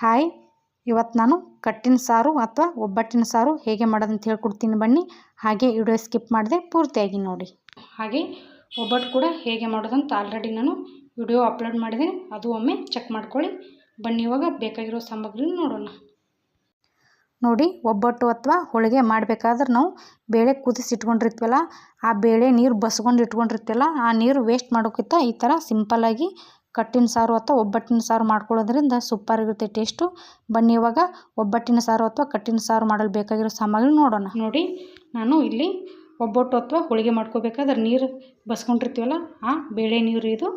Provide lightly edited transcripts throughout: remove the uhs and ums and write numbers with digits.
Hi, ಇವತ್ತು ನಾನು ಕಟ್ಟಿನ ಸಾರು ಅಥವಾ ಒಬ್ಬಟ್ಟಿನ ಸಾರು ಹೇಗೆ ಮಾಡೋದಂತ ಹೇಳ್ಕೊಡ್ತೀನಿ ಬನ್ನಿ. ಹಾಗೆ ವಿಡಿಯೋ ಸ್ಕಿಪ್ ಮಾಡದೆ ಪೂರ್ತಿಯಾಗಿ ನೋಡಿ. ಹಾಗೆ ಒಬ್ಬಟ್ಟು ಕೂಡ ಹೇಗೆ ಮಾಡೋದಂತ ಆಲ್ರೆಡಿ ನಾನು ವಿಡಿಯೋ ಅಪ್ಲೋಡ್ ಮಾಡಿದ್ದೀನಿ, ಅದು ಒಮ್ಮೆ ಚೆಕ್ ಮಾಡ್ಕೊಳ್ಳಿ. ಬನ್ನಿ ಇವಾಗ ಬೇಕಾಗಿರೋ ಸಾಮಗ್ರಿ ನೋಡೋಣ. ನೋಡಿ, ಒಬ್ಬಟ್ಟು ಅಥವಾ ಹೋಳಿಗೆ ಮಾಡಬೇಕಾದ್ರೆ ನಾವು ಬೇಳೆ ಕುದಿಸಿಟ್ಕೊಂಡಿರ್ತೀವಲ್ಲ, ಆ ಬೇಳೆ ನೀರು ಬಸ್ಕೊಂಡು ಇಟ್ಕೊಂಡಿರ್ತೀವಲ್ಲ, ಆ ನೀರು ವೇಸ್ಟ್ ಮಾಡೋಕ್ಕಿಂತ ಈ ಥರ ಸಿಂಪಲ್ಲಾಗಿ ಕಟ್ಟಿನ ಸಾರು ಅಥವಾ ಒಬ್ಬಟ್ಟಿನ ಸಾರು ಮಾಡ್ಕೊಳ್ಳೋದ್ರಿಂದ ಸೂಪರಾಗಿರುತ್ತೆ ಟೇಸ್ಟು. ಬನ್ನಿ ಇವಾಗ ಒಬ್ಬಟ್ಟಿನ ಸಾರು ಅಥವಾ ಕಟ್ಟಿನ ಸಾರು ಮಾಡಲು ಬೇಕಾಗಿರೋ ಸಾಮಗ್ರಿ ನೋಡೋಣ. ನೋಡಿ, ನಾನು ಇಲ್ಲಿ ಒಬ್ಬಟ್ಟು ಅಥವಾ ಹೋಳಿಗೆ ಮಾಡ್ಕೋಬೇಕಾದ್ರೆ ನೀರು ಬಸ್ಕೊಂಡಿರ್ತೀವಲ್ಲ, ಆ ಬೇಳೆ ನೀರು ಇದು.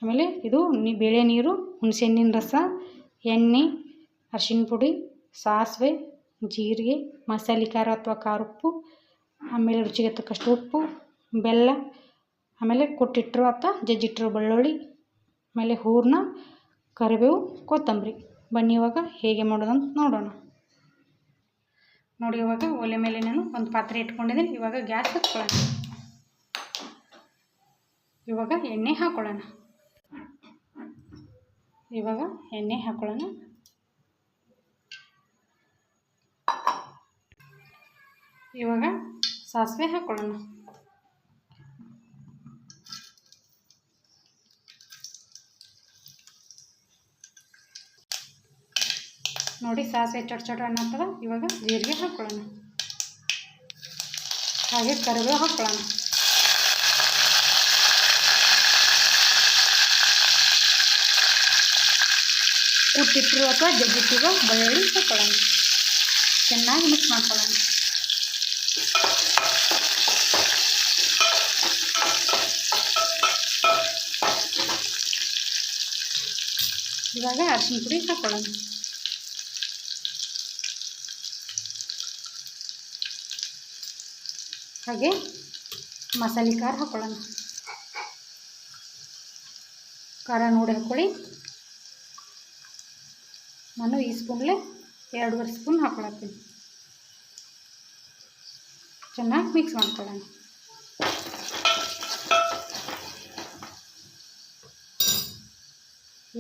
ಆಮೇಲೆ ಇದು ಬೇಳೆ ನೀರು, ಹುಣಸೆಹಣ್ಣಿನ ರಸ, ಎಣ್ಣೆ, ಅರಿಶಿನ ಪುಡಿ, ಸಾಸಿವೆ, ಜೀರಿಗೆ, ಮಸಾಲೆ ಖಾರ ಅಥವಾ ಖಾರ ಉಪ್ಪು, ಆಮೇಲೆ ರುಚಿಗೆ ತಕ್ಕಷ್ಟು ಉಪ್ಪು, ಬೆಲ್ಲ, ಆಮೇಲೆ ಕೊಟ್ಟಿಟ್ಟರು ಅಥವಾ ಜಜ್ಜಿಟ್ಟರು ಬೆಳ್ಳುಳ್ಳಿ, ಆಮೇಲೆ ಹೂರಣ, ಕರಿಬೇವು, ಕೊತ್ತಂಬರಿ. ಬನ್ನಿ ಇವಾಗ ಹೇಗೆ ಮಾಡೋದಂತ ನೋಡೋಣ. ನೋಡಿ, ಇವಾಗ ಒಲೆ ಮೇಲೆ ನಾನು ಒಂದು ಪಾತ್ರೆ ಇಟ್ಕೊಂಡಿದ್ದೀನಿ. ಇವಾಗ ಗ್ಯಾಸ್ ಹಚ್ಕೊಳ್ಳೋಣ. ಇವಾಗ ಎಣ್ಣೆ ಹಾಕೊಳ್ಳೋಣ. ಇವಾಗ ಸಾಸಿವೆ ಹಾಕೊಳ್ಳೋಣ. ನೋಡಿ, ಸಾಸಿವೆ ಚಟ ಅನ್ನತ್ತದ. ಇವಾಗ ಜೀರಿಗೆ ಹಾಕೊಳ್ಳೋಣ. ಹಾಗೆ ಕರಿಬೇವು ಹಾಕೊಳ್ಳೋಣ. ಕುಟ್ಟಿಟ್ಟಿರು ಅಥವಾ ಜಜ್ಜಿಟ್ಟಿರೋ ಬೆಳ್ಳುಳ್ಳಿ ಹಾಕೊಳ್ಳೋಣ. ಚೆನ್ನಾಗಿ ಮಿಕ್ಸ್ ಮಾಡ್ಕೊಳ್ಳೋಣ. ಇವಾಗ ಅರಿಶಿನ ಪುಡಿ ಹಾಕೊಳ್ಳೋಣ. ಹಾಗೆ ಮಸಾಲೆ ಖಾರ ಹಾಕೊಳ್ಳೋಣ. ಖಾರ ನೋಡಿ ಹಾಕ್ಕೊಳ್ಳಿ. ನಾನು ಈ ಸ್ಪೂನ್ಲೆ 2.5 ಸ್ಪೂನ್ ಹಾಕ್ಕೊಳತ್ತೀನಿ. ಚೆನ್ನಾಗಿ ಮಿಕ್ಸ್ ಮಾಡ್ಕೊಳ್ಳೋಣ.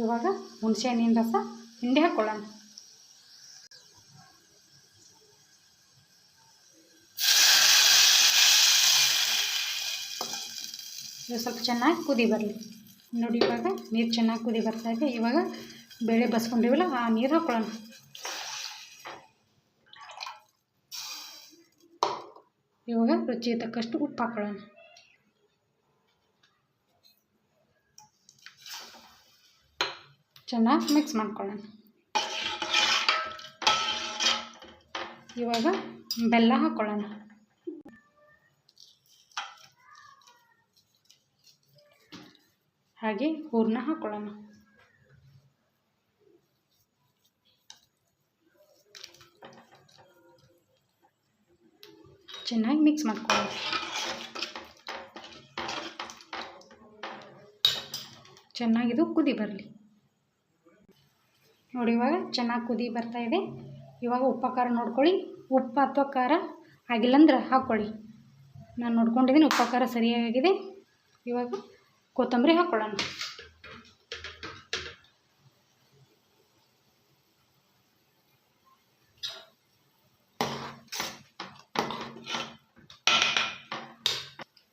ಇವಾಗ ಹುಣಸೆಹಣ್ಣಿನ ರಸ ಹಿಂಡಿ ಹಾಕ್ಕೊಳ್ಳೋಣ. ಇದು ಸ್ವಲ್ಪ ಚೆನ್ನಾಗಿ ಕುದಿ ಬರಲಿ. ನೋಡಿ, ಇವಾಗ ನೀರು ಚೆನ್ನಾಗಿ ಕುದಿ ಬರ್ತಾ ಇದೆ. ಇವಾಗ ಬೇಳೆ ಬಸ್ಕೊಂಡಿವಲ್ಲ, ಆ ನೀರು ಹಾಕ್ಕೊಳ್ಳೋಣ. ಇವಾಗ ರುಚಿಗೆ ತಕ್ಕಷ್ಟು ಉಪ್ಪು ಹಾಕ್ಕೊಳ್ಳೋಣ. ಚೆನ್ನಾಗಿ ಮಿಕ್ಸ್ ಮಾಡ್ಕೊಳ್ಳೋಣ. ಇವಾಗ ಬೆಲ್ಲ ಹಾಕ್ಕೊಳ್ಳೋಣ. ಹಾಗೆ ಹೂರಣ ಹಾಕ್ಕೊಳ್ಳೋಣ. ಚೆನ್ನಾಗಿ ಮಿಕ್ಸ್ ಮಾಡ್ಕೊಳ್ಳೋಣ. ಚೆನ್ನಾಗಿದು ಕುದಿ ಬರಲಿ. ನೋಡಿ, ಇವಾಗ ಚೆನ್ನಾಗಿ ಕುದಿ ಬರ್ತಾ ಇದೆ. ಇವಾಗ ಉಪ್ಪು ಖಾರ ನೋಡ್ಕೊಳ್ಳಿ. ಉಪ್ಪು ಅಥವಾ ಖಾರ ಆಗಿಲ್ಲಂದ್ರೆ ಹಾಕ್ಕೊಳ್ಳಿ. ನಾನು ನೋಡ್ಕೊಂಡಿದ್ದೀನಿ, ಉಪ್ಪು ಖಾರ ಸರಿಯಾಗಿದೆ. ಇವಾಗ ಕೊತ್ತಂಬರಿ ಹಾಕ್ಕೊಳ್ಳೋಣ.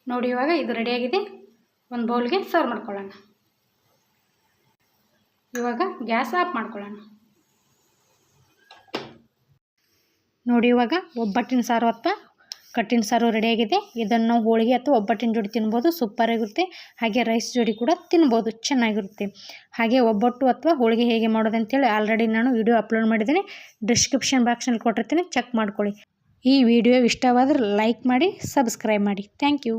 ನೋಡಿ, ಇವಾಗ ಇದು ರೆಡಿಯಾಗಿದೆ. ಒಂದು ಬೌಲ್ಗೆ ಸರ್ವ್ ಮಾಡ್ಕೊಳ್ಳೋಣ. ಇವಾಗ ಗ್ಯಾಸ್ ಆಫ್ ಮಾಡ್ಕೊಳ್ಳೋಣ. ನೋಡಿ, ಇವಾಗ ಒಬ್ಬಟ್ಟಿನ ಸಾರು ಅಥವಾ ಕಟ್ಟಿನ ಸಾರು ರೆಡಿಯಾಗಿದೆ. ಇದನ್ನು ನಾವು ಹೋಳಿಗೆ ಅಥವಾ ಒಬ್ಬಟ್ಟಿನ ಜೋಡಿ ತಿನ್ಬೋದು, ಸೂಪರಾಗಿರುತ್ತೆ. ಹಾಗೆ ರೈಸ್ ಜೋಡಿ ಕೂಡ ತಿನ್ಬೋದು, ಚೆನ್ನಾಗಿರುತ್ತೆ. ಹಾಗೆ ಒಬ್ಬಟ್ಟು ಅಥವಾ ಹೋಳಿಗೆ ಹೇಗೆ ಮಾಡೋದಂತೇಳಿ ಆಲ್ರೆಡಿ ನಾನು ವಿಡಿಯೋ ಅಪ್ಲೋಡ್ ಮಾಡಿದ್ದೀನಿ, ಡಿಸ್ಕ್ರಿಪ್ಷನ್ ಬಾಕ್ಸ್ನಲ್ಲಿ ಕೊಟ್ಟಿರ್ತೀನಿ, ಚೆಕ್ ಮಾಡ್ಕೊಳ್ಳಿ. ಈ ವಿಡಿಯೋ ಇಷ್ಟವಾದರೆ ಲೈಕ್ ಮಾಡಿ, ಸಬ್ಸ್ಕ್ರೈಬ್ ಮಾಡಿ. Thank you.